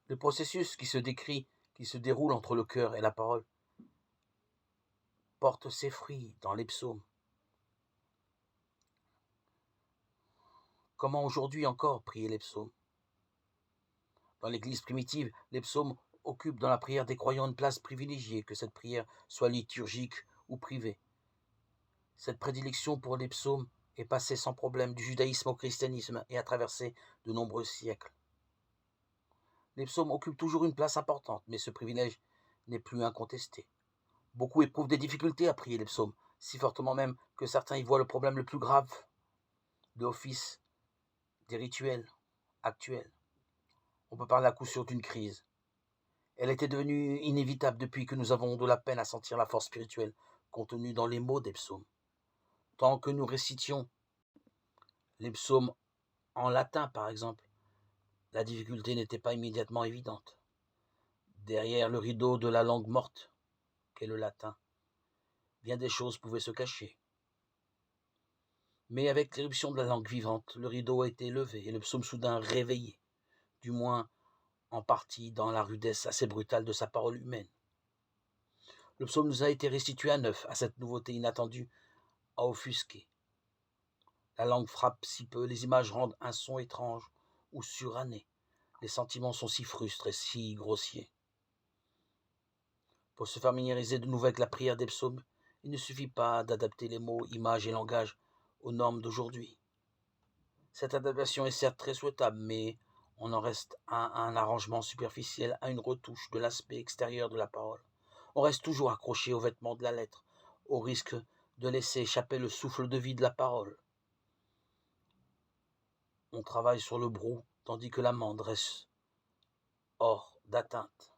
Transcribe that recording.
Le processus qui se déroule entre le cœur et la parole, porte ses fruits dans les psaumes. Comment aujourd'hui encore prier les psaumes? Dans l'Église primitive, les psaumes occupent dans la prière des croyants une place privilégiée, que cette prière soit liturgique ou privée. Cette prédilection pour les psaumes est passée sans problème du judaïsme au christianisme et a traversé de nombreux siècles. Les psaumes occupent toujours une place importante, mais ce privilège n'est plus incontesté. Beaucoup éprouvent des difficultés à prier les psaumes, si fortement même que certains y voient le problème le plus grave de l'office des rituels actuels. On peut parler à coup sûr d'une crise. Elle était devenue inévitable depuis que nous avons de la peine à sentir la force spirituelle contenue dans les mots des psaumes. Tant que nous récitions les psaumes en latin, par exemple, la difficulté n'était pas immédiatement évidente. Derrière le rideau de la langue morte, qu'est le latin, bien des choses pouvaient se cacher. Mais avec l'éruption de la langue vivante, le rideau a été levé et le psaume soudain réveillé, du moins en partie dans la rudesse assez brutale de sa parole humaine. Le psaume nous a été restitué à neuf, à cette nouveauté inattendue, à offusquer. La langue frappe si peu, les images rendent un son étrange ou suranné. Les sentiments sont si frustres et si grossiers. Pour se familiariser de nouveau avec la prière des psaumes, il ne suffit pas d'adapter les mots, images et langages aux normes d'aujourd'hui. Cette adaptation est certes très souhaitable, mais on en reste à un arrangement superficiel, à une retouche de l'aspect extérieur de la parole. On reste toujours accroché aux vêtements de la lettre, au risque de laisser échapper le souffle de vie de la parole. On travaille sur le brou, tandis que l'amande reste hors d'atteinte.